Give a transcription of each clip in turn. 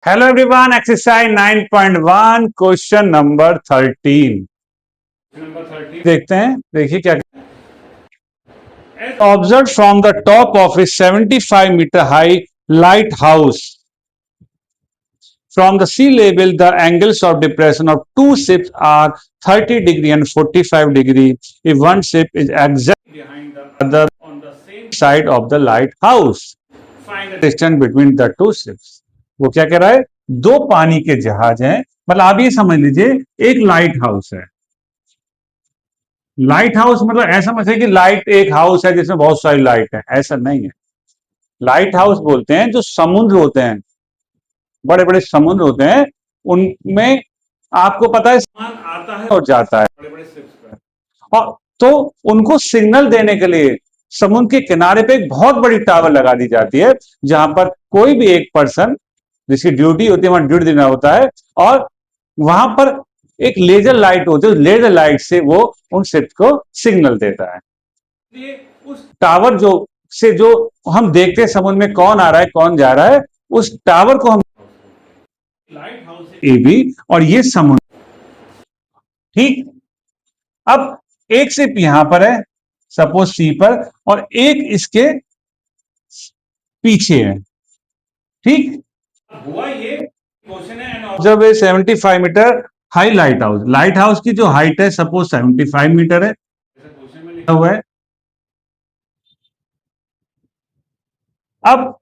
Hello everyone, exercise 9.1 question number 13 देखते हैं। देखिए क्या, observe from the top of a 75 metre high light house from the sea level the angles of depression of two ships are 30 degree and 45 degree if one ship is exact behind the other on the same side of the light house, find the distance between the two ships. वो क्या कह रहा है, दो पानी के जहाज हैं, मतलब आप ये समझ लीजिए एक लाइट हाउस है। लाइट हाउस मतलब ऐसा समझिए कि लाइट एक हाउस है जिसमें बहुत सारी लाइट है, ऐसा नहीं है। लाइट हाउस बोलते हैं जो समुद्र होते हैं, बड़े बड़े समुद्र होते हैं, उनमें आपको पता है सामान आता है और जाता है बड़े बड़े शिप्स पर, और तो उनको सिग्नल देने के लिए समुद्र के किनारे पे एक बहुत बड़ी टावर लगा दी जाती है, जहां पर कोई भी एक पर्सन जिसकी ड्यूटी होती है वहां ड्यूटी देना होता है, और वहां पर एक लेजर लाइट होती है, लेजर लाइट से वो उन शिप को सिग्नल देता है। उस टावर जो हम देखते हैं समुद्र में कौन आ रहा है कौन जा रहा है, उस टावर को हम लाइट हाउस ए बी, और ये समुद्र, ठीक। अब एक शिप यहां पर है सपोज सी पर, और एक इसके पीछे है, ठीक। हुआ ये क्वेश्चन है, observe a 75 metre high light house. Light house की जो हाइट है सपोज 75 मीटर है, क्वेश्चन में लिखा हुआ है। अब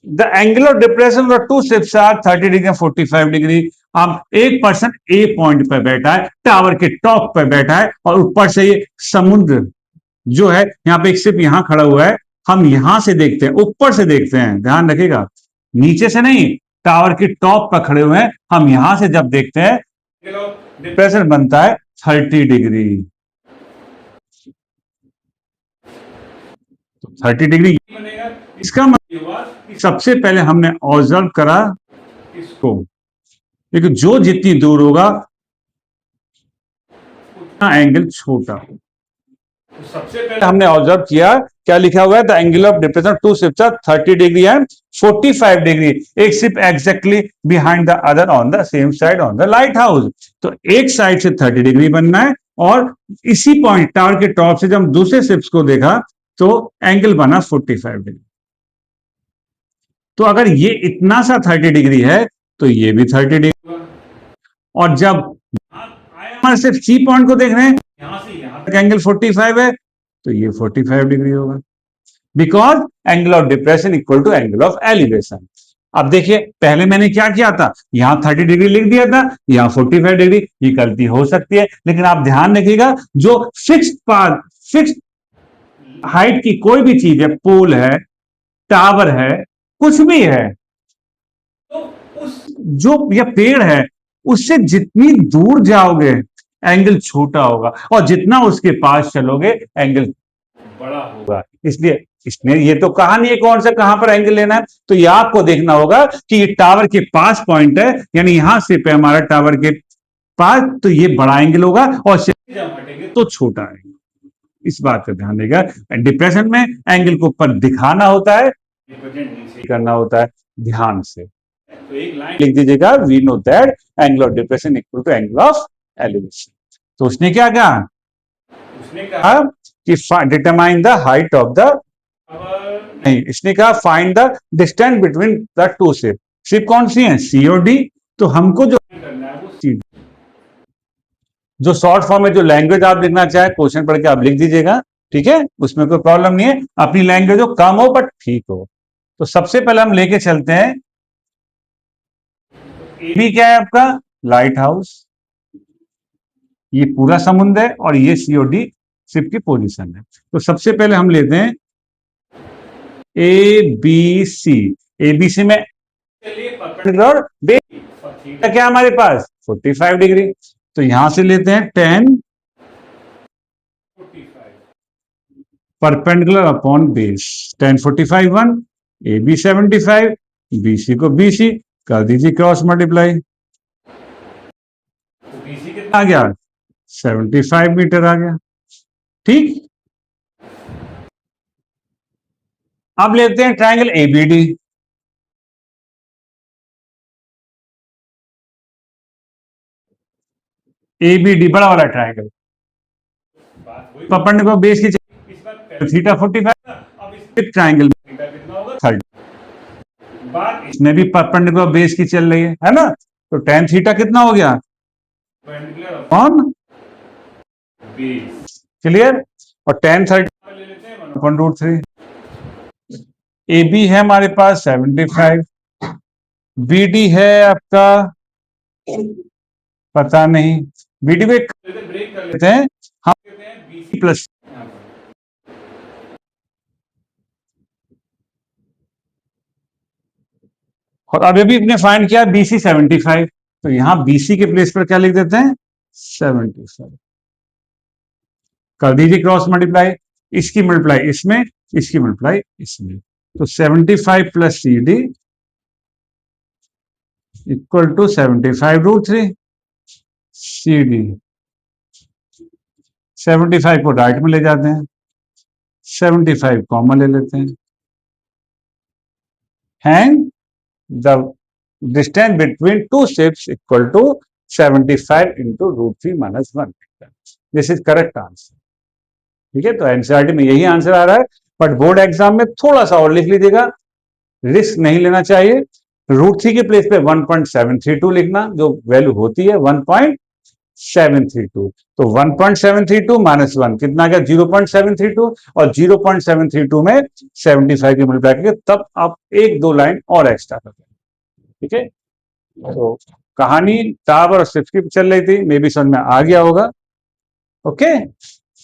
the angle of depression of two ships are 30 degree 45 degree. अब एक पर्सन ए पॉइंट पर बैठा है, टावर के टॉप पर बैठा है, और ऊपर से ये समुद्र जो है, यहाँ पे एक शिप यहां खड़ा हुआ है, हम यहां से देखते हैं, ऊपर से देखते हैं, ध्यान रखिएगा, नीचे से नहीं, टावर के टॉप पर खड़े हुए हैं, हम यहां से जब देखते हैं डिप्रेशन बनता है 30 डिग्री। 30 डिग्री बनेगा, इसका मतलब सबसे पहले हमने ऑब्जर्व करा इसको, लेकिन जो जितनी दूर होगा उतना एंगल छोटा। तो सबसे पहले हमने ऑब्जर्व किया, क्या लिखा हुआ है, the angle of depression two ships are 30 degree and 45 degree, एक ship exactly behind the other on the same side on the light house. तो एक साइड से 30 डिग्री बनना है, और इसी पॉइंट टावर के टॉप से जब हम दूसरे शिप्स को देखा तो एंगल बना 45 डिग्री। तो अगर ये इतना सा 30 डिग्री है तो ये भी 30 डिग्री, और जब हमारे सिर्फ सी पॉइंट को देख रहे हैं, यहां से यहां तक एंगल 45 है, तो ये 45 डिग्री होगा, because angle of depression equal to angle of elevation. अब देखिए पहले मैंने क्या किया था, यहां 30 डिग्री लिख दिया था, यहां 45 डिग्री, ये गलती हो सकती है, लेकिन आप ध्यान रखिएगा जो फिक्स्ड पाथ, फिक्स्ड हाइट की कोई भी चीज है, पोल है, टावर है, कुछ भी है, तो उस जो ये पेड़ है उससे जितनी दूर जाओगे एंगल छोटा होगा, और जितना उसके पास चलोगे एंगल बड़ा होगा। इसलिए इसने ये तो कहा नहीं है कौन सा कहां पर एंगल लेना है, तो ये आपको देखना होगा कि ये टावर के पास पॉइंट है, यानी यहां से पे हमारा टावर के पास, तो ये बड़ा एंगल होगा, और जब हटेंगे तो छोटा है। इस बात का ध्यान देगा, डिप्रेशन में एंगल को ऊपर दिखाना होता है, करना होता है ध्यान से। तो एक लाइन लिख दीजिएगा, we know that angle of depression equal to angle of elevation. तो उसने क्या कहा, उसने कहा कि determine the height of the, नहीं, इसने कहा find the distance between the two ship. Ship कौन सी है, सी और डी, तो हमको जो करना है वो सी। जो शॉर्ट फॉर्म में जो लैंग्वेज आप लिखना चाहे क्वेश्चन पढ़ के आप लिख दीजिएगा, ठीक है, उसमें कोई प्रॉब्लम नहीं है, अपनी लैंग्वेज हो कम हो बट ठीक हो। तो सबसे पहले हम लेके चलते हैं, ए बी क्या है आपका, लाइट हाउस, ये पूरा समुद्र है, और ये सी और डी शिप की पोजीशन है। तो सबसे पहले हम लेते हैं A B C. A B C में क्या हमारे पास 45 डिग्री, तो यहां से लेते हैं 10 perpendicular upon base, 10 45 1, A B 75, B C को बी सी कर दीजिए क्रॉस मल्टीप्लाई, बीसी कितना आ गया, 75 मीटर आ गया, ठीक। अब लेते हैं triangle ABD, A B D बड़ा वाला ट्राइंगल, परपेंडिकुलर बेस की थीटा 45, ट्राइंगल 30, इसमें भी परपेंडिकुलर बेस की चल रही है ना, तो tan थीटा कितना हो गया ऑन क्लियर, और tan 30/√3। ए बी है हमारे पास 75, बी डी है आपका पता नहीं, बी डी ब्रेक कर लेते हैं हम BC प्लस, और अभी भी अपने फाइंड किया BC 75, तो यहां BC के प्लेस पर क्या लिख देते हैं 75, कर दीजिए क्रॉस मल्टीप्लाई, इसकी मल्टीप्लाई इसमें, इसकी मल्टीप्लाई इसमें, तो 75 plus C D equal to 75√3, C D 75 को राइट में ले जाते हैं, 75 कॉमन ले लेते हैं, and the distance between two ships equal to 75 into √3 minus 1, this is correct answer. ठीक है, तो एनसीईआरटी में यही आंसर आ रहा है, बट बोर्ड एग्जाम में थोड़ा सा और लिख लीजिएगा, रिस्क नहीं लेना चाहिए, √3 के प्लेस पे 1.732 लिखना, जो वैल्यू होती है 1.732, तो 1.732 माइनस 1 कितना गया 0.732, और 0.732 में 75 की मल्टीप्लाई करके तब आप एक दो लाइन और एक्स्ट्रा करते हैं। ठीक है, तो कहानी टावर और स्विफ्ट की चल रही थी, मे भी समझ में आ गया होगा। ओके,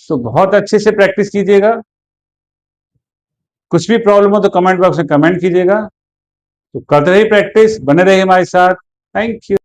तो बहुत अच्छे से प्रैक्टिस कीजिएगा, कुछ भी प्रॉब्लम हो तो कमेंट बॉक्स में कमेंट कीजिएगा, तो करते रहिए प्रैक्टिस, बने रहिए हमारे साथ। Thank you.